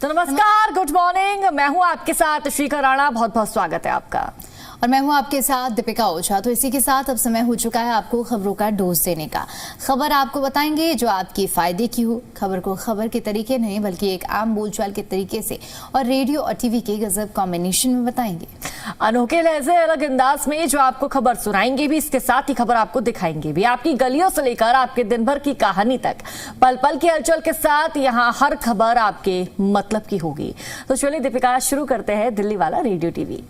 तो नमस्कार, good morning. मैं हूं आपके साथ श्रीकर राणा, बहुत बहुत स्वागत है आपका। और मैं हूं आपके साथ दीपिका ओझा। तो इसी के साथ अब समय हो चुका है आपको खबरों का डोज देने का। खबर आपको बताएंगे जो आपके फायदे की हो। खबर को खबर के तरीके नहीं बल्कि एक आम बोलचाल के तरीके से और रेडियो और टीवी के गजब कॉम्बिनेशन में बताएंगे। अनोखे लहजे, अलग अंदाज में जो आपको खबर सुनाएंगे भी, इसके साथ ही खबर आपको दिखाएंगे भी। आपकी गलियों से लेकर आपके दिन भर की कहानी तक, पल पल की हलचल के साथ यहाँ हर खबर आपके मतलब की होगी। तो चलिए दीपिका, शुरू करते हैं दिल्ली वाला रेडियो टीवी।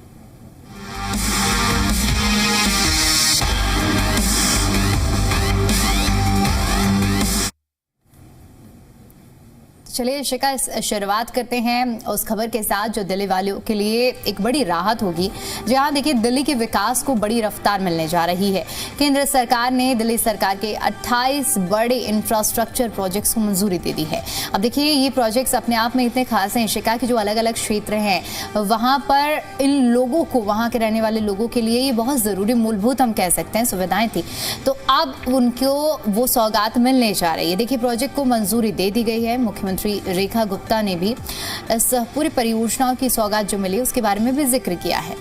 चलिए शिका, शुरुआत करते हैं उस खबर के साथ जो दिल्ली वालों के लिए एक बड़ी राहत होगी। जहां देखिए दिल्ली के विकास को बड़ी रफ्तार मिलने जा रही है। केंद्र सरकार ने दिल्ली सरकार के 28 बड़े इंफ्रास्ट्रक्चर प्रोजेक्ट्स को मंजूरी दे दी है। अब देखिए ये प्रोजेक्ट्स अपने आप में इतने खास हैं शिका कि जो अलग अलग क्षेत्र हैं वहां पर इन लोगों को, वहां के रहने वाले लोगों के लिए ये बहुत ज़रूरी, मूलभूत हम कह सकते हैं सुविधाएं थी, तो अब उनको वो सौगात मिलने जा रही है। देखिए प्रोजेक्ट को मंजूरी दे दी गई है। मुख्यमंत्री रेखा गुप्ता ने भी इस पूरी परियोजनाओं की सौगात जो मिली उसके बारे में भी जिक्र किया है।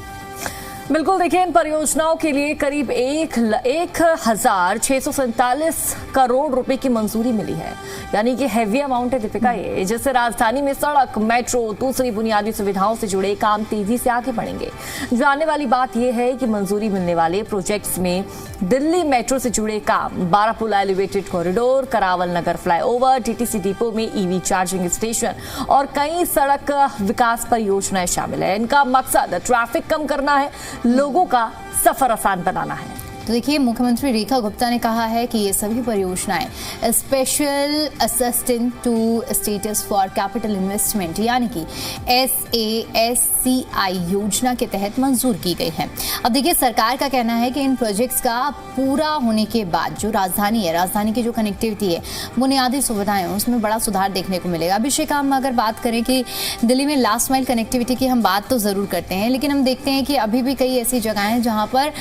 बिल्कुल, देखिए इन परियोजनाओं के लिए करीब 1,647 करोड़ रुपए की मंजूरी मिली है, यानी कि हैवी अमाउंट है दीपिका ये, जिससे राजधानी में सड़क, मेट्रो, दूसरी बुनियादी सुविधाओं से जुड़े काम तेजी से आगे बढ़ेंगे। जानने वाली बात यह है कि मंजूरी मिलने वाले प्रोजेक्ट्स में दिल्ली मेट्रो से जुड़े काम, बारापुला एलिवेटेड कॉरिडोर, करावल नगर फ्लाईओवर, टीटीसी डिपो में ईवी चार्जिंग स्टेशन और कई सड़क विकास परियोजनाएं शामिल है। इनका मकसद ट्रैफिक कम करना है, लोगों का सफर आसान बनाना है। तो देखिए मुख्यमंत्री रेखा गुप्ता ने कहा है कि ये सभी परियोजनाएं special assistant to states for capital investment यानी कि SASCI योजना के तहत मंजूर की गई है। अब देखिए सरकार का कहना है कि इन प्रोजेक्ट्स का पूरा होने के बाद जो राजधानी है, राजधानी की जो कनेक्टिविटी है, बुनियादी सुविधाएं, उसमें बड़ा सुधार देखने को मिलेगा। अभिषेक, हम अगर बात करें कि दिल्ली में लास्ट माइल कनेक्टिविटी की हम बात तो ज़रूर करते हैं, लेकिन हम देखते हैं कि अभी भी कई ऐसी जगह हैं जहाँ पर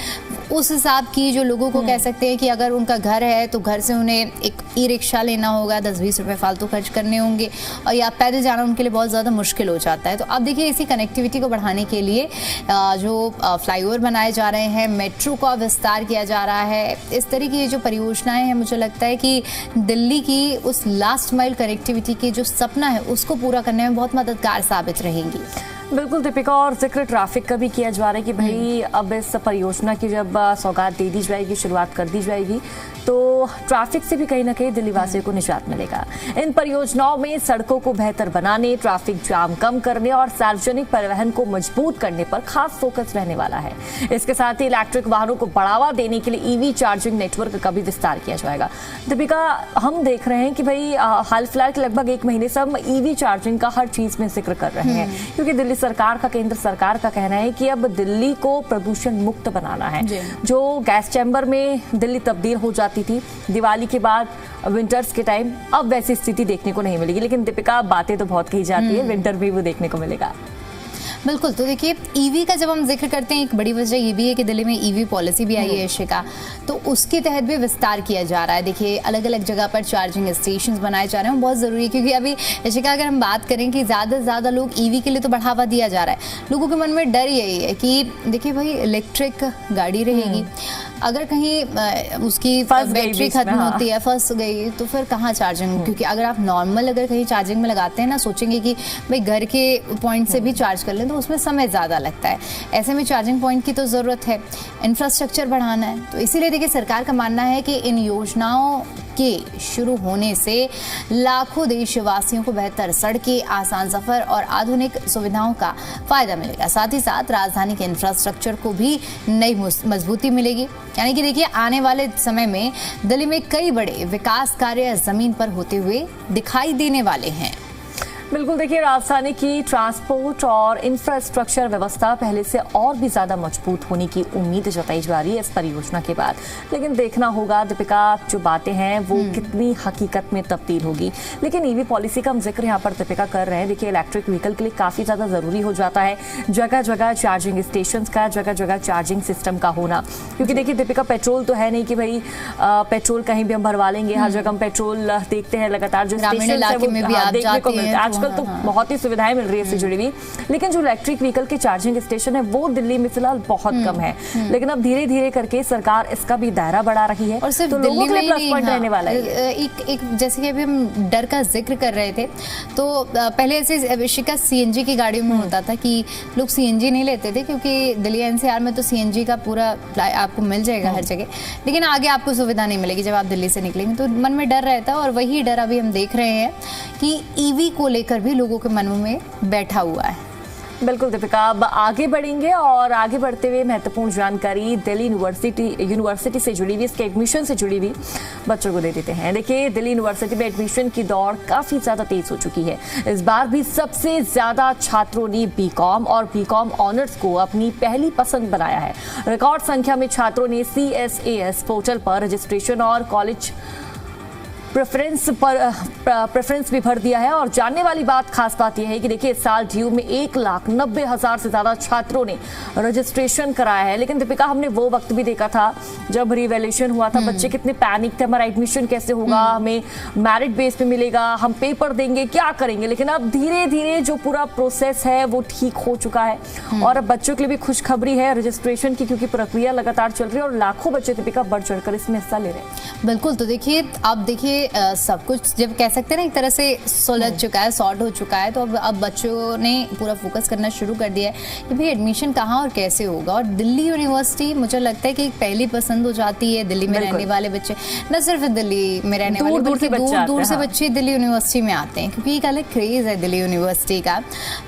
उस हिसाब की जो लोगों को कह सकते हैं कि अगर उनका घर है तो घर से उन्हें एक ई-रिक्शा लेना होगा, 10-20 रुपए फालतू खर्च करने होंगे और या पैदल जाना उनके लिए बहुत ज़्यादा मुश्किल हो जाता है। तो अब देखिए इसी कनेक्टिविटी को बढ़ाने के लिए जो फ्लाईओवर बनाए जा रहे हैं, मेट्रो का विस्तार किया जा रहा है, इस तरह की जो परियोजनाएं हैं, मुझे लगता है कि दिल्ली की उस लास्ट माइल कनेक्टिविटी की जो सपना है उसको पूरा करने में बहुत मददगार साबित रहेंगी। बिल्कुल दीपिका, और जिक्र ट्रैफिक का भी किया जा रहा है कि भाई अब इस परियोजना की जब सौगात दे दी जाएगी, शुरुआत कर दी जाएगी, तो ट्रैफिक से भी कहीं ना कहीं दिल्ली वासियों को निजात मिलेगा। इन परियोजनाओं में सड़कों को बेहतर बनाने, ट्रैफिक जाम कम करने और सार्वजनिक परिवहन को मजबूत करने पर खास फोकस रहने वाला है। इसके साथ ही इलेक्ट्रिक वाहनों को बढ़ावा देने के लिए ईवी चार्जिंग नेटवर्क का भी विस्तार किया जाएगा। दीपिका, हम देख रहे हैं कि भाई हाल फिलहाल के लगभग 1 महीने से हम ईवी चार्जिंग का हर चीज में जिक्र कर रहे हैं, क्योंकि दिल्ली सरकार का, केंद्र सरकार का कहना है कि अब दिल्ली को प्रदूषण मुक्त बनाना है। जो गैस चैम्बर में दिल्ली तब्दील हो जाती थी दिवाली के बाद विंटर्स के टाइम, अब वैसी स्थिति देखने को नहीं मिलेगी। लेकिन दीपिका, बातें तो बहुत कही जाती है, विंटर भी वो देखने को मिलेगा। बिल्कुल, तो देखिए ईवी का जब हम जिक्र करते हैं, एक बड़ी वजह ये भी है कि दिल्ली में ईवी पॉलिसी भी आई है शिका, तो उसके तहत भी विस्तार किया जा रहा है। देखिए अलग अलग जगह पर चार्जिंग स्टेशंस बनाए जा रहे हैं, बहुत ज़रूरी है, क्योंकि अभी शिका अगर हम बात करें कि ज़्यादा से ज़्यादा लोग ईवी के लिए तो बढ़ावा दिया जा रहा है, लोगों के मन में डर यही है कि देखिए भाई इलेक्ट्रिक गाड़ी रहेगी, अगर कहीं उसकी बैटरी खत्म होती है, फंस गई, तो फिर कहाँ चार्जिंग, क्योंकि अगर आप नॉर्मल अगर कहीं चार्जिंग में लगाते हैं ना, सोचेंगे कि भाई घर के पॉइंट से भी चार्ज कर लें, तो उसमें समय ज़्यादा लगता है। ऐसे में चार्जिंग पॉइंट की तो ज़रूरत है, इंफ्रास्ट्रक्चर बढ़ाना है। तो इसीलिए देखिए सरकार का मानना है कि इन योजनाओं के शुरू होने से लाखों देशवासियों को बेहतर सड़कें, आसान सफर और आधुनिक सुविधाओं का फायदा मिलेगा। साथ ही साथ राजधानी के इंफ्रास्ट्रक्चर को भी नई मजबूती मिलेगी। यानी कि देखिए आने वाले समय में दिल्ली में कई बड़े विकास कार्य जमीन पर होते हुए दिखाई देने वाले हैं। बिल्कुल, देखिए राजधानी की ट्रांसपोर्ट और इंफ्रास्ट्रक्चर व्यवस्था पहले से और भी ज्यादा मजबूत होने की उम्मीद जताई जा रही है इस परियोजना के बाद। लेकिन देखना होगा दीपिका, जो बातें हैं वो कितनी हकीकत में तब्दील होगी। लेकिन ईवी पॉलिसी का हम जिक्र यहाँ पर दीपिका कर रहे हैं। देखिए इलेक्ट्रिक व्हीकल के लिए काफी ज्यादा जरूरी हो जाता है जगह जगह चार्जिंग स्टेशन का, जगह जगह चार्जिंग सिस्टम का होना, क्योंकि देखिए दीपिका पेट्रोल तो है नहीं कि भाई पेट्रोल कहीं भी हम भरवा लेंगे। हर जगह हम पेट्रोल देखते हैं लगातार, जो स्टेशन है वो देखने को मिलता है। आजकल तो बहुत ही सुविधाएं मिल रही है इससे जुड़ी हुई, लेकिन जो इलेक्ट्रिक व्हीकल के चार्जिंग स्टेशन है वो दिल्ली में फिलहाल बहुत कम है। लेकिन अब धीरे धीरे करके सरकार इसका भी दायरा बढ़ा रही है और सिर्फ तो लोगों के लिए प्लस पॉइंट रहने वाला है। एक जैसे कि अभी हम डर का जिक्र कर रहे थे, तो पहले ऐसे शिका सीएनजी की गाड़ियों में होता था कि लोग सीएनजी नहीं लेते थे, क्योंकि दिल्ली एनसीआर में तो सीएनजी का पूरा आपको मिल जाएगा हर जगह, लेकिन आगे आपको सुविधा नहीं मिलेगी जब आप दिल्ली से निकलेंगे, तो मन में डर रहता है। और वही डर अभी हम देख रहे हैं कि ईवी को लेकर भी लोगों के मनों में बैठा हुआ है। बिल्कुल दीपिका, अब आगे बढ़ेंगे और आगे बढ़ते हुए महत्वपूर्ण जानकारी दिल्ली यूनिवर्सिटी से जुड़ी हुई, इसके एडमिशन से जुड़ी हुई बच्चों को दे देते हैं। देखिए, दिल्ली यूनिवर्सिटी में एडमिशन की दौड़ काफी ज्यादा तेज हो चुकी है। इस बार भी सबसे ज्यादा छात्रों ने बीकॉम और बीकॉम ऑनर्स को अपनी पहली पसंद बनाया है। रिकॉर्ड संख्या में छात्रों ने CSAS पोर्टल पर रजिस्ट्रेशन और कॉलेज प्रेफरेंस भी भर दिया है। और जानने वाली बात, खास बात यह है कि देखिए, इस साल ड्यू में 1,90,000 से ज्यादा छात्रों ने रजिस्ट्रेशन कराया है। लेकिन दीपिका, हमने वो वक्त भी देखा था जब रिवैल्यूएशन हुआ था, बच्चे कितने पैनिक थे, हमारा एडमिशन कैसे होगा, हमें मेरिट बेस पे मिलेगा, हम पेपर देंगे, क्या करेंगे। लेकिन अब धीरे धीरे जो पूरा प्रोसेस है वो ठीक हो चुका है और अब बच्चों के लिए भी खुशखबरी है रजिस्ट्रेशन की, क्योंकि प्रक्रिया लगातार चल रही है और लाखों बच्चे दीपिका बढ़ चढ़कर इसमें हिस्सा ले रहे हैं। बिल्कुल, तो देखिए, अब देखिए सब कुछ जब कह सकते हैं ना एक तरह से सुलझ चुका है, सॉर्ट हो चुका है, तो अब बच्चों ने पूरा फोकस करना शुरू कर दिया है कि भाई एडमिशन कहाँ और कैसे होगा। और दिल्ली यूनिवर्सिटी मुझे लगता है कि एक पहली पसंद हो जाती है दिल्ली में रहने वाले बच्चे, न सिर्फ दिल्ली में रहने वाले, बल्कि दूर दूर से बच्चे दिल्ली यूनिवर्सिटी में आते हैं, क्योंकि एक अलग क्रेज है दिल्ली यूनिवर्सिटी का।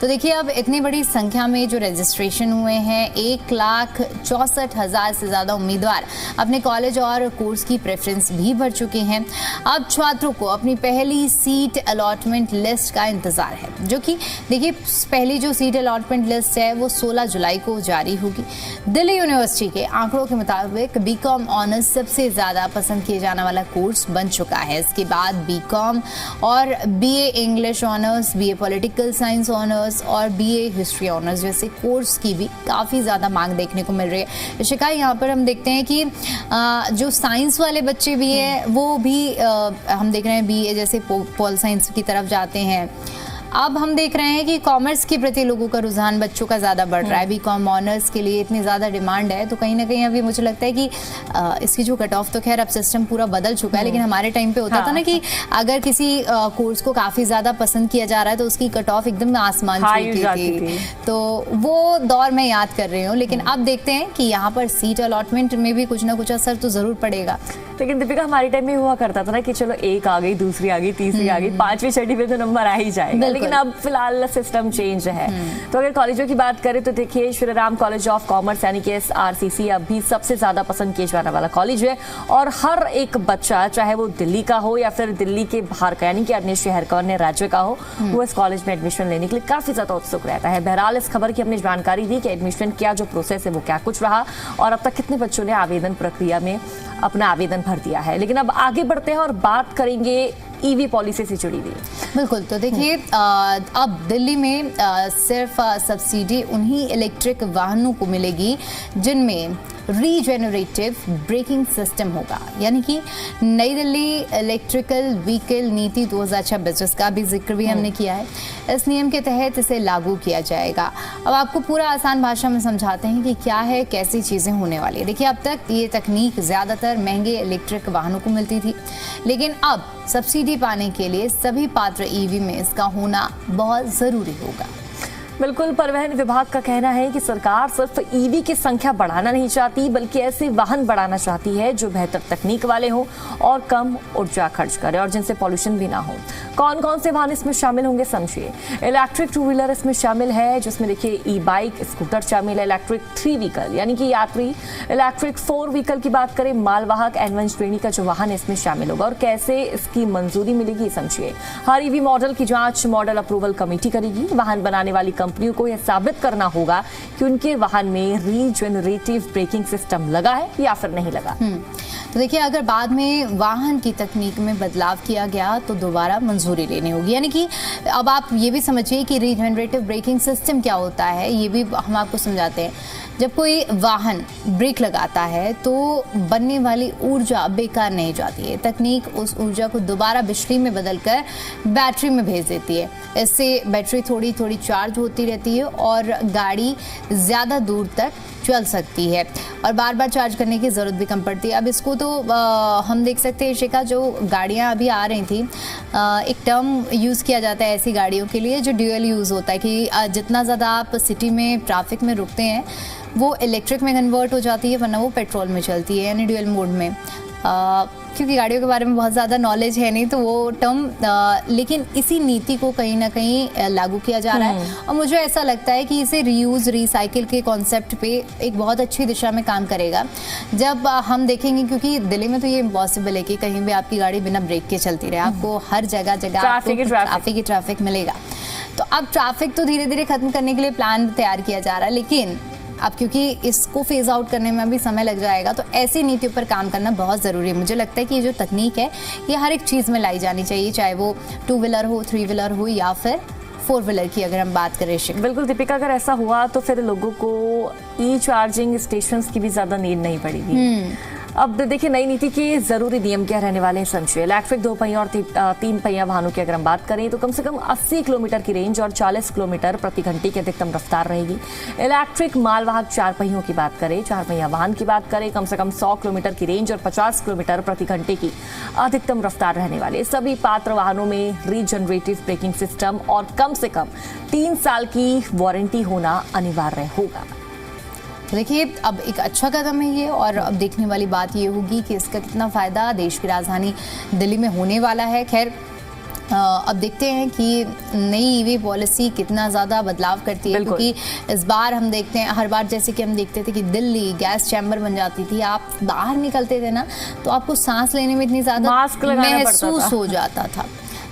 तो देखिए, अब इतनी बड़ी संख्या में जो रजिस्ट्रेशन हुए हैं, 1,64,000 से ज्यादा उम्मीदवार अपने कॉलेज और कोर्स की प्रेफरेंस भी भर चुके हैं। अब छात्रों को अपनी पहली सीट अलॉटमेंट लिस्ट का इंतजार है, जो कि देखिए, पहली जो सीट अलॉटमेंट लिस्ट है वो 16 जुलाई को जारी होगी। दिल्ली यूनिवर्सिटी के आंकड़ों के मुताबिक बीकॉम ऑनर्स सबसे ज्यादा पसंद किए जाने वाला कोर्स बन चुका है। इसके बाद बीकॉम और BA English honours, BA political science honours और BA हिस्ट्री ऑनर्स जैसे कोर्स की भी काफी ज्यादा मांग देखने को मिल रही है। शिका, यहाँ पर हम देखते हैं कि जो साइंस वाले बच्चे भी है वो भी हम देख रहे हैं BA जैसे पॉल साइंस की तरफ जाते हैं। अब हम देख रहे हैं कि कॉमर्स के प्रति लोगों का रुझान बच्चों का ज़्यादा बढ़ रहा है। बीकॉम ऑनर्स के लिए इतनी ज़्यादा डिमांड है, तो कहीं ना कहीं अभी मुझे लगता है कि इसकी जो कट ऑफ, तो खैर अब सिस्टम पूरा बदल चुका है, लेकिन हमारे टाइम पे होता था ना कि अगर किसी कोर्स को काफ़ी ज़्यादा पसंद किया जा रहा है तो उसकी कट ऑफ एकदम आसमान छूती थी। तो वो दौर मैं याद कर रही हूँ, लेकिन अब देखते हैं कि यहाँ पर सीट अलॉटमेंट में भी कुछ ना कुछ असर तो ज़रूर पड़ेगा। लेकिन दीपिका, हमारे टाइम में हुआ करता था ना कि चलो एक आ गई, दूसरी आ गई, तीसरी आ गई, 5वीं छठी पे तो नंबर आ ही जाएगा। लेकिन अब फिलहाल सिस्टम चेंज है। तो अगर कॉलेजों की बात करें तो देखिए, Shri Ram college of commerce यानी कि SRCC अब भी सबसे ज्यादा पसंद किए जाने वाला कॉलेज है और हर एक बच्चा, चाहे वो दिल्ली का हो या फिर दिल्ली के बाहर का यानी कि अन्य शहर का, अन्य राज्य का हो, वो इस कॉलेज में एडमिशन लेने के लिए काफी ज्यादा उत्सुक रहता है। बहरहाल, इस खबर की हमने जानकारी दी कि एडमिशन क्या जो प्रोसेस है वो क्या कुछ रहा और अब तक कितने बच्चों ने आवेदन प्रक्रिया में अपना आवेदन भर दिया है। लेकिन अब आगे बढ़ते हैं और बात करेंगे EV पॉलिसी से जुड़ी हुई। बिल्कुल, तो देखिए, अब दिल्ली में सिर्फ सब्सिडी उन्हीं इलेक्ट्रिक वाहनों को मिलेगी जिनमें रीजेनरेटिव ब्रेकिंग सिस्टम होगा, यानी कि नई दिल्ली इलेक्ट्रिकल व्हीकल नीति 2026, जिसका भी जिक्र भी हमने किया है, इस नियम के तहत इसे लागू किया जाएगा। अब आपको पूरा आसान भाषा में समझाते हैं कि क्या है, कैसी चीज़ें होने वाली है। देखिए, अब तक ये तकनीक ज़्यादातर महंगे इलेक्ट्रिक वाहनों को मिलती थी, लेकिन अब सब्सिडी पाने के लिए सभी पात्र EV में इसका होना बहुत ज़रूरी होगा। बिल्कुल, परिवहन विभाग का कहना है कि सरकार सिर्फ EV की संख्या बढ़ाना नहीं चाहती, बल्कि ऐसे वाहन बढ़ाना चाहती है जो बेहतर तकनीक वाले हों और कम ऊर्जा खर्च करें और जिनसे पॉल्यूशन भी ना हो। कौन कौन से वाहन इसमें शामिल होंगे, समझिए। इलेक्ट्रिक 2 व्हीलर इसमें शामिल है, जिसमें देखिए E-बाइक, स्कूटर शामिल है। इलेक्ट्रिक 3 व्हीकल यानी कि यात्री। इलेक्ट्रिक 4 व्हीकल की बात करें, मालवाहक N1 श्रेणी का जो वाहन इसमें शामिल होगा। और कैसे इसकी मंजूरी मिलेगी, समझिए। हर EV मॉडल की जांच मॉडल अप्रूवल कमेटी करेगी। वाहन बनाने वाली कंपनियों को यह साबित करना होगा कि उनके वाहन में रीजेनरेटिव ब्रेकिंग सिस्टम लगा है या फिर नहीं लगा। तो देखिए, अगर बाद में वाहन की तकनीक में बदलाव किया गया तो दोबारा मंजूरी लेनी होगी। यानी कि अब आप ये भी समझिए कि रीजेनरेटिव ब्रेकिंग सिस्टम क्या होता है, ये भी हम आपको समझाते हैं। जब कोई वाहन ब्रेक लगाता है तो बनने वाली ऊर्जा बेकार नहीं जाती है। तकनीक उस ऊर्जा को दोबारा बिजली में बदलकर बैटरी में भेज देती है। इससे बैटरी थोड़ी थोड़ी चार्ज होती रहती है और गाड़ी ज़्यादा दूर तक चल सकती है और बार बार चार्ज करने की ज़रूरत भी कम पड़ती है। अब इसको तो हम देख सकते हैं शिखा, जो गाड़ियां अभी आ रही थी, एक टर्म यूज़ किया जाता है ऐसी गाड़ियों के लिए जो ड्यूअल यूज़ होता है कि जितना ज़्यादा आप सिटी में ट्रैफिक में रुकते हैं वो इलेक्ट्रिक में कन्वर्ट हो जाती है, वरना वो पेट्रोल में चलती है, यानी ड्यूअल मोड में। क्योंकि गाड़ियों के बारे में बहुत ज़्यादा नॉलेज है नहीं तो वो टर्म, लेकिन इसी नीति को कहीं ना कहीं लागू किया जा रहा है और मुझे ऐसा लगता है कि इसे रीयूज़ रिसाइकिल के कॉन्सेप्ट पे एक बहुत अच्छी दिशा में काम करेगा। जब हम देखेंगे, क्योंकि दिल्ली में तो ये इम्पॉसिबल है कि कहीं भी आपकी गाड़ी बिना ब्रेक के चलती रहे, आपको हर जगह ट्रैफिक मिलेगा। तो अब ट्रैफिक तो धीरे धीरे खत्म करने के लिए प्लान तैयार किया जा रहा है, लेकिन अब क्योंकि इसको फेज आउट करने में भी समय लग जाएगा तो ऐसी नीतियों पर काम करना बहुत ज़रूरी है। मुझे लगता है कि ये जो तकनीक है ये हर एक चीज़ में लाई जानी चाहिए, चाहे वो 2 व्हीलर हो, 3 व्हीलर हो या फिर 4 व्हीलर की अगर हम बात करें। बिल्कुल दीपिका, अगर ऐसा हुआ तो फिर लोगों को ई चार्जिंग स्टेशंस की भी ज़्यादा नीड नहीं पड़ेगी। अब देखिए नई नीति के जरूरी नियम क्या रहने वाले हैं समझिए। इलेक्ट्रिक 2 पहिया और 3 पहिया वाहनों की अगर हम बात करें तो कम से कम 80 किलोमीटर की रेंज और 40 किलोमीटर प्रति घंटे की अधिकतम रफ्तार रहेगी। इलेक्ट्रिक मालवाहक 4 पहियों की बात करें, 4 पहिया वाहन की बात करें, कम से कम 100 किलोमीटर की रेंज और 50 किलोमीटर प्रति घंटे की अधिकतम रफ्तार रहने वाले। सभी पात्र वाहनों में रीजनरेटिव ब्रेकिंग सिस्टम और कम से कम 3 साल की वारंटी होना अनिवार्य होगा। देखिए अब एक अच्छा कदम है ये, और अब देखने वाली बात ये होगी कि इसका कितना फ़ायदा देश की राजधानी दिल्ली में होने वाला है। खैर अब देखते हैं कि नई ईवी पॉलिसी कितना ज़्यादा बदलाव करती है, क्योंकि इस बार हम देखते हैं, हर बार जैसे कि हम देखते थे कि दिल्ली गैस चैम्बर बन जाती थी, आप बाहर निकलते थे ना तो आपको सांस लेने में इतनी ज़्यादा महसूस हो जाता था।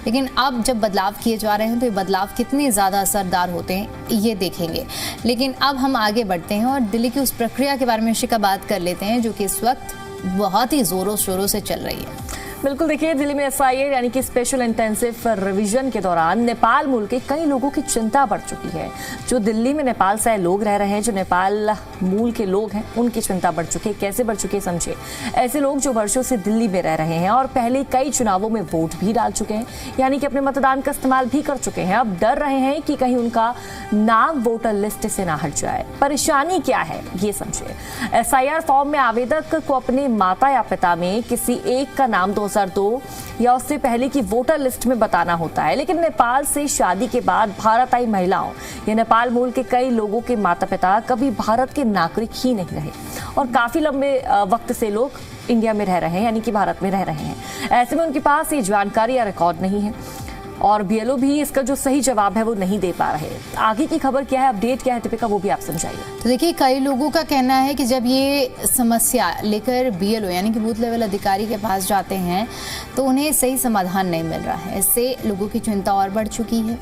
लेकिन अब जब बदलाव किए जा रहे हैं तो ये बदलाव कितने ज़्यादा असरदार होते हैं ये देखेंगे। लेकिन अब हम आगे बढ़ते हैं और दिल्ली की उस प्रक्रिया के बारे में शिखा बात कर लेते हैं जो कि इस वक्त बहुत ही ज़ोरों शोरों से चल रही है। बिल्कुल, देखिए दिल्ली में SIR यानी कि स्पेशल इंटेंसिव रिवीजन के दौरान नेपाल मूल के कई लोगों की चिंता बढ़ चुकी है। जो दिल्ली में नेपाल से लोग रह रहे हैं, जो नेपाल मूल के लोग हैं, उनकी चिंता बढ़ चुकी है। कैसे बढ़ चुकी है समझिए। ऐसे लोग जो वर्षों से दिल्ली में रह रहे हैं और पहले कई चुनावों में वोट भी डाल चुके हैं, यानी कि अपने मतदान का इस्तेमाल भी कर चुके हैं, अब डर रहे हैं कि कहीं उनका नाम वोटर लिस्ट से ना हट जाए। परेशानी क्या है ये समझिए। SIR फॉर्म में आवेदक को अपने माता या पिता में किसी एक का नाम 2002 या उससे पहले की वोटर लिस्ट में बताना होता है, लेकिन नेपाल से शादी के बाद भारत आई महिलाओं या नेपाल मूल के कई लोगों के माता पिता कभी भारत के नागरिक ही नहीं रहे और काफी लंबे वक्त से लोग इंडिया में रह रहे हैं, यानी कि भारत में रह रहे हैं। ऐसे में उनके पास ये जानकारी या रिकॉर्ड नहीं है और BLO भी इसका जो सही जवाब है वो नहीं दे पा रहे। आगे की खबर क्या है, अपडेट क्या है दीपिका, वो भी आप समझाइए। तो देखिए कई लोगों का कहना है कि जब ये समस्या लेकर BLO यानी कि बूथ लेवल अधिकारी के पास जाते हैं तो उन्हें सही समाधान नहीं मिल रहा है। इससे लोगों की चिंता और बढ़ चुकी है।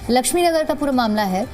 लक्ष्मी नगर का पूरा मामला है,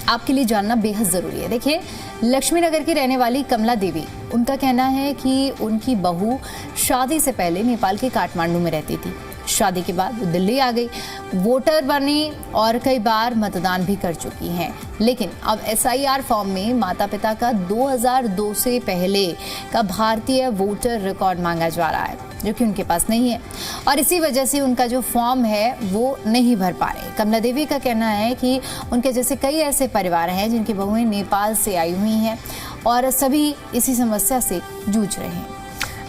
आपके लिए जानना बेहद ज़रूरी है। देखिए लक्ष्मी नगर की रहने वाली कमला देवी, उनका कहना है कि उनकी बहू शादी से पहले नेपाल के काठमांडू में रहती थी। शादी के बाद वो दिल्ली आ गई, वोटर बनी और कई बार मतदान भी कर चुकी हैं, लेकिन अब SIR फॉर्म में माता पिता का 2002 से पहले का भारतीय वोटर रिकॉर्ड मांगा जा रहा है जो कि उनके पास नहीं है और इसी वजह से उनका जो फॉर्म है वो नहीं भर पा रहे। कमला देवी का कहना है कि उनके जैसे कई ऐसे परिवार हैं जिनकी बहुएं नेपाल से आई हुई हैं और सभी इसी समस्या से जूझ रहे हैं।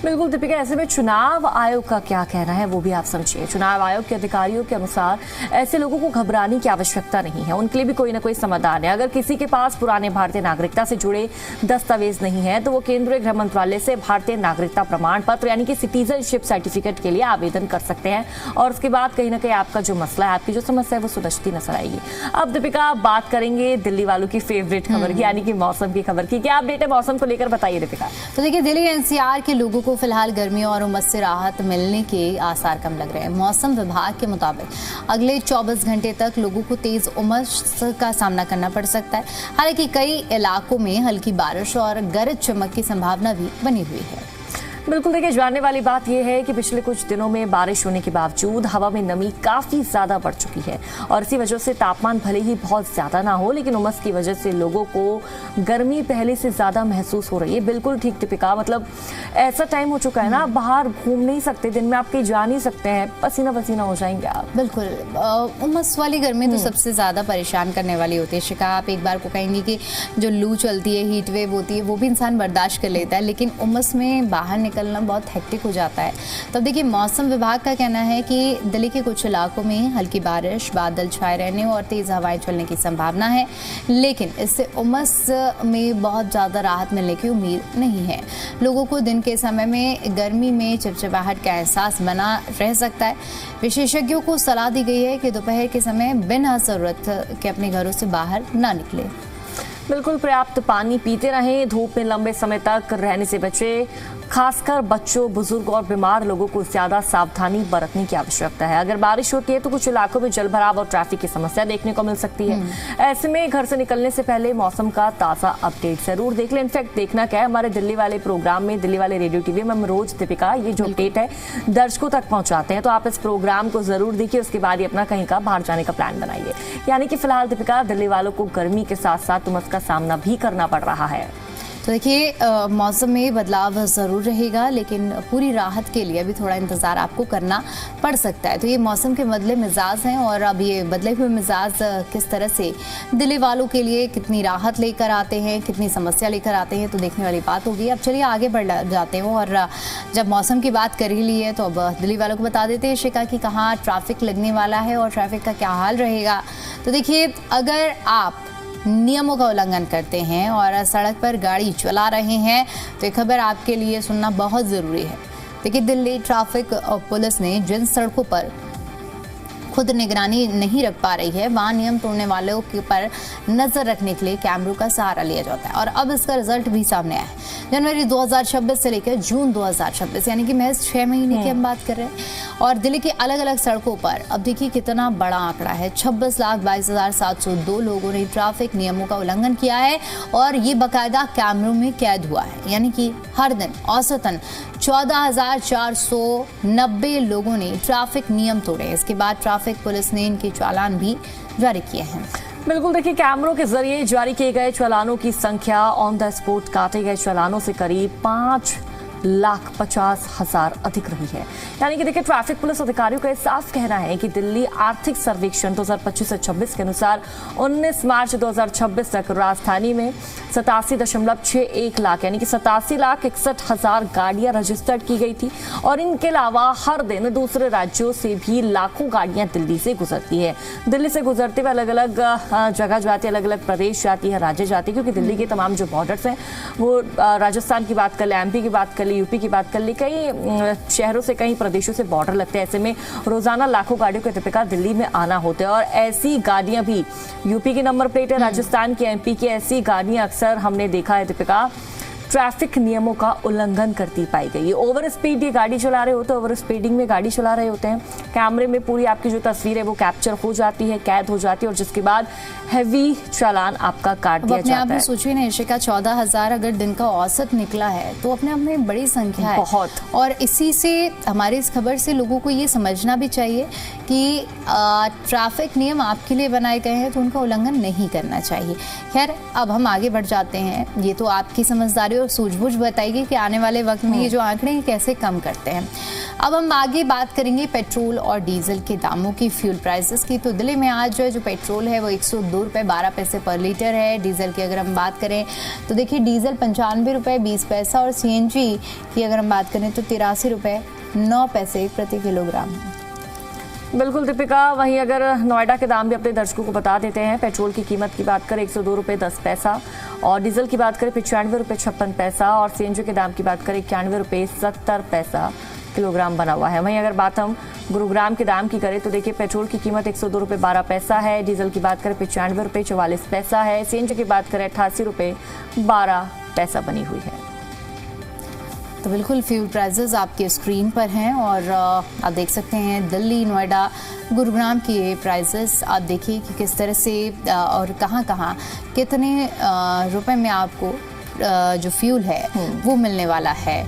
बिल्कुल दीपिका, ऐसे में चुनाव आयोग का क्या कहना है वो भी आप समझिए। चुनाव आयोग के अधिकारियों के अनुसार ऐसे लोगों को घबराने की आवश्यकता नहीं है, उनके लिए भी कोई ना कोई समाधान है। अगर किसी के पास पुराने भारतीय नागरिकता से जुड़े दस्तावेज नहीं है तो वो केंद्रीय गृह मंत्रालय से भारतीय नागरिकता प्रमाण पत्र यानी कि सिटीजनशिप सर्टिफिकेट के लिए आवेदन कर सकते हैं और उसके बाद कहीं ना कहीं आपका जो मसला है, आपकी जो समस्या है वो सुलझती नजर आएगी। अब दीपिका बात करेंगे दिल्ली वालों की फेवरेट खबर की, यानी कि मौसम की खबर की। क्या अपडेट है मौसम को लेकर, बताइए दीपिका। तो देखिए दिल्ली NCR के लोगों को फिलहाल गर्मी और उमस से राहत मिलने के आसार कम लग रहे हैं। मौसम विभाग के मुताबिक अगले 24 घंटे तक लोगों को तेज उमस का सामना करना पड़ सकता है। हालांकि कई इलाकों में हल्की बारिश और गरज चमक की संभावना भी बनी हुई है। बिल्कुल, देखिए जानने वाली बात यह है कि पिछले कुछ दिनों में बारिश होने के बावजूद हवा में नमी काफी ज्यादा बढ़ चुकी है और इसी वजह से तापमान भले ही बहुत ज्यादा ना हो, लेकिन उमस की वजह से लोगों को गर्मी पहले से ज्यादा महसूस हो रही है। बिल्कुल ठीक दीपिका, मतलब ऐसा टाइम हो चुका है ना, बाहर घूम नहीं सकते, दिन में आप कहीं जा नहीं सकते हैं, पसीना पसीना हो जाएंगे आप। बिल्कुल, उमस वाली गर्मी तो सबसे ज्यादा परेशान करने वाली होती है शिखा। आप एक बार को कहेंगे कि जो लू चलती है, हीट वेव होती है, वो भी इंसान बर्दाश्त कर लेता है, लेकिन उमस में बाहर निकलना बहुत हेक्टिक हो जाता है। तब देखिए मौसम विभाग का कहना है कि दिल्ली के कुछ इलाकों में हल्की बारिश, बादल छाए रहने और तेज हवाएं चलने की संभावना है, लेकिन इससे उमस में बहुत ज़्यादा राहत मिलने की उम्मीद नहीं है। लोगों को दिन के समय में गर्मी में चिपचिपाहट का एहसास बना रह सकता है। विशेषज्ञों को सलाह दी गई है कि दोपहर के समय बिना ज़रूरत के अपने घरों से बाहर ना निकले। बिल्कुल, पर्याप्त पानी पीते रहें, धूप में लंबे समय तक रहने से बचें। खासकर बच्चों, बुजुर्ग और बीमार लोगों को ज्यादा सावधानी बरतने की आवश्यकता है। अगर बारिश होती है तो कुछ इलाकों में जलभराव और ट्रैफिक की समस्या देखने को मिल सकती है। ऐसे में घर से निकलने से पहले मौसम का ताजा अपडेट जरूर देख लें। इनफैक्ट देखना क्या है, हमारे दिल्ली वाले प्रोग्राम में, दिल्ली वाले रेडियो टीवी में हम रोज दीपिका ये जो अपडेट है दर्शकों तक पहुंचाते हैं, तो आप इस प्रोग्राम को जरूर देखिए, उसके बाद ही अपना कहीं का बाहर जाने का प्लान बनाइए। यानी कि फिलहाल दीपिका, दिल्ली वालों को गर्मी के साथ साथ उमस का सामना भी करना पड़ रहा है। तो देखिए मौसम में बदलाव ज़रूर रहेगा, लेकिन पूरी राहत के लिए अभी थोड़ा इंतज़ार आपको करना पड़ सकता है। तो ये मौसम के बदले मिजाज हैं और अब ये बदले हुए मिजाज किस तरह से दिल्ली वालों के लिए कितनी राहत लेकर आते हैं, कितनी समस्या लेकर आते हैं, तो देखने वाली बात होगी। अब चलिए आगे बढ़ जाते हैं और जब मौसम की बात कर ही ली है तो अब दिल्ली वालों को बता देते हैं शिखा कि कहाँ ट्रैफिक लगने वाला है और ट्रैफिक का क्या हाल रहेगा। तो देखिए, अगर आप नियमों का उल्लंघन करते हैं और सड़क पर गाड़ी चला रहे हैं तो ये खबर आपके लिए सुनना बहुत ज़रूरी है। देखिए, दिल्ली ट्रैफिक पुलिस ने जिन सड़कों पर खुद निगरानी नहीं रख पा रही है, वहाँ नियम तोड़ने वालों के पर नजर रखने के लिए कैमरों का सहारा लिया जाता है और अब इसका रिजल्ट भी सामने आया है। जनवरी 2026 से लेकर जून 2026 यानी कि महज 6 महीने की हम बात कर रहे हैं और दिल्ली की अलग अलग सड़कों पर अब देखिए कितना बड़ा आंकड़ा है। 26,22,702 लोगों ने ट्रैफिक नियमों का उल्लंघन किया है और ये बाकायदा कैमरों में कैद हुआ है। यानी कि हर दिन औसतन 14,490 लोगों ने ट्रैफिक नियम तोड़े। इसके बाद ट्रैफिक पुलिस ने इनके चालान भी जारी किए हैं। बिल्कुल, देखिए कैमरों के जरिए जारी किए गए चालानों की संख्या ऑन द स्पॉट काटे गए चालानों से करीब 5,50,000 अधिक रही है। यानी कि देखिए ट्रैफिक पुलिस अधिकारियों का साफ कहना है कि दिल्ली आर्थिक सर्वेक्षण 2025 से 26 के अनुसार 19 मार्च 2026 तक राजधानी में 87.61 लाख यानी कि 87,61,000 गाड़ियां रजिस्टर्ड की गई थी और इनके अलावा हर दिन दूसरे राज्यों से भी लाखों गाड़ियां दिल्ली से गुजरती है। दिल्ली से गुजरते हुए अलग अलग जगह जाती है, अलग अलग प्रदेश जाती है, राज्य जाती है, क्योंकि दिल्ली के तमाम जो बॉर्डर्स हैं वो राजस्थान की बात कर ले, एमपी की बात कर ले, यूपी की बात कर ली, कई शहरों से कई प्रदेशों से बॉर्डर लगते हैं। ऐसे में रोजाना लाखों गाड़ियों को दीपिका दिल्ली में आना होता है और ऐसी गाड़ियां भी यूपी की नंबर प्लेट है, राजस्थान की, एमपी की, ऐसी गाड़ियां अक्सर हमने देखा है दीपिका ट्रैफिक नियमों का उल्लंघन करती पाई गई है। ओवर स्पीड ये गाड़ी चला रहे होते हैं, ओवर स्पीडिंग में गाड़ी चला रहे होते हैं, कैमरे में पूरी आपकी जो तस्वीर है वो कैप्चर हो जाती है, कैद हो जाती है और जिसके बाद हैवी चालान आपका काट दिया जाता है। अपने आप में सोचिए ना इशिका, 14,000 अगर दिन का औसत निकला है तो अपने आप में बड़ी संख्या है बहुत। और इसी से हमारी इस खबर से लोगों को ये समझना भी चाहिए कि ट्रैफिक नियम आपके लिए बनाए गए हैं तो उनका उल्लंघन नहीं करना चाहिए। खैर, अब हम आगे बढ़ जाते हैं। ये तो आपकी समझदारी और सूझबूझ बताएगी कि आने वाले वक्त में ये जो आंकड़े हैं कैसे कम करते हैं। अब हम आगे बात करेंगे पेट्रोल और डीजल के दामों की, फ्यूल प्राइसेस की। तो दिल्ली में आज जो पेट्रोल है वो 102 रुपये 12 पैसे पर लीटर है। डीजल की अगर हम बात करें तो देखिए डीजल 95 रुपये 20 पैसा और सीएनजी की अगर हम बात करें तो 83 रुपये 9 पैसे प्रति किलोग्राम है। बिल्कुल दीपिका, वहीं अगर नोएडा के दाम भी अपने दर्शकों को बता देते हैं। पेट्रोल की कीमत की बात करें 102 रुपये 10 पैसा और डीजल की बात करें 95 रुपये 56 पैसा और सीएनजी के दाम की बात करें 91 रुपये 70 पैसा किलोग्राम बना हुआ है। वहीं अगर बात हम गुरुग्राम के दाम की करें तो देखिए पेट्रोल की कीमत 102 रुपये 12 पैसा है, डीजल की बात करें 95 रुपये 44 पैसा है, सीएनजी की बात करें 88 रुपये 12 पैसा बनी हुई है। तो बिल्कुल फ्यूल प्राइसेस आपके स्क्रीन पर हैं और आप देख सकते हैं दिल्ली, नोएडा, गुरुग्राम की प्राइसेस आप देखिए कि किस तरह से और कहाँ कहाँ कितने रुपए में आपको जो फ्यूल है वो मिलने वाला है।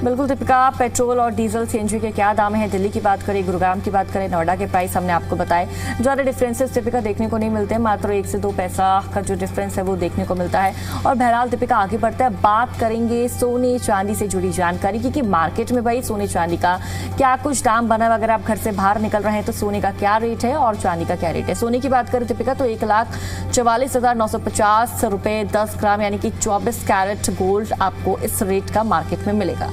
बिल्कुल दीपिका, पेट्रोल और डीजल सीएनजी के क्या दाम हैं? दिल्ली की बात करें, गुरुग्राम की बात करें, नोएडा के प्राइस हमने आपको बताए। ज़्यादा डिफरेंसेस दीपिका देखने को नहीं मिलते हैं, मात्र 1 से 2 पैसा का जो डिफरेंस है वो देखने को मिलता है। और बहरहाल दीपिका आगे बढ़ते हैं, बात करेंगे सोने चांदी से जुड़ी जानकारी की कि मार्केट में भाई सोने चांदी का क्या कुछ दाम बना है। अगर आप घर से बाहर निकल रहे हैं तो सोने का क्या रेट है और चांदी का क्या रेट है। सोने की बात करें दीपिका तो 1,44,950 रुपये 10 ग्राम यानी कि 24 कैरेट गोल्ड आपको इस रेट का मार्केट में मिलेगा।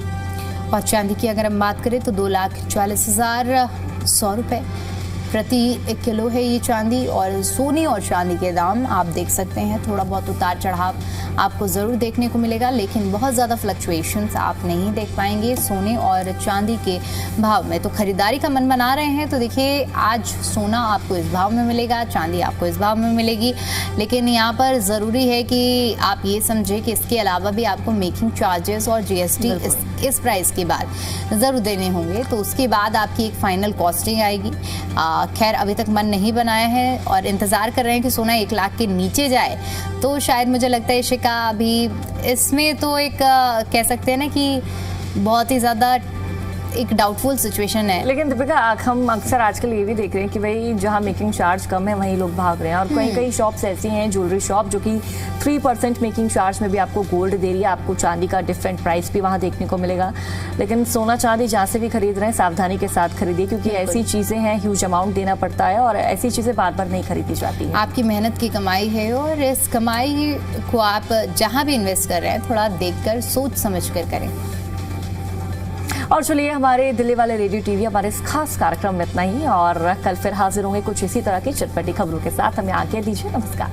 और चांदी की अगर हम बात करें तो 2,40,100 रुपये प्रति किलो है ये चांदी। और सोने और चांदी के दाम आप देख सकते हैं, थोड़ा बहुत उतार चढ़ाव आपको ज़रूर देखने को मिलेगा, लेकिन बहुत ज़्यादा फ्लक्चुएशंस आप नहीं देख पाएंगे सोने और चांदी के भाव में। तो खरीदारी का मन बना रहे हैं तो देखिए, आज सोना आपको इस भाव में मिलेगा, चांदी आपको इस भाव में मिलेगी, लेकिन यहाँ पर ज़रूरी है कि आप ये समझें कि इसके अलावा भी आपको मेकिंग चार्जेस और GST इस प्राइस के बाद ज़रूर देने होंगे। तो उसके बाद आपकी एक फाइनल कॉस्टिंग आएगी। खैर अभी तक मन नहीं बनाया है और इंतज़ार कर रहे हैं कि सोना 1 लाख के नीचे जाए, तो शायद मुझे लगता है शिका अभी इसमें तो एक कह सकते हैं ना कि बहुत ही ज़्यादा एक डाउटफुल सिचुएशन है। लेकिन दीपिका हम अक्सर आजकल ये भी देख रहे हैं कि भाई जहाँ मेकिंग चार्ज कम है वहीं लोग भाग रहे हैं, और कई शॉप्स ऐसी हैं, ज्वेलरी शॉप, जो कि 3% मेकिंग चार्ज में भी आपको गोल्ड दे रही है। आपको चांदी का डिफरेंट प्राइस भी वहाँ देखने को मिलेगा। लेकिन सोना चांदी जहाँ से भी खरीद रहे हैं सावधानी के साथ खरीदिए, क्योंकि ऐसी चीज़ें हैं, ह्यूज अमाउंट देना पड़ता है और ऐसी चीज़ें बार बार नहीं खरीदी जाती है। आपकी मेहनत की कमाई है और इस कमाई को आप जहाँ भी इन्वेस्ट कर रहे हैं थोड़ा देखकर सोच समझ कर करें। और चलिए, हमारे दिल्ली वाले रेडियो टीवी हमारे इस खास कार्यक्रम में इतना ही, और कल फिर हाजिर होंगे कुछ इसी तरह की चटपटी खबरों के साथ। हमें आगे दीजिए, नमस्कार।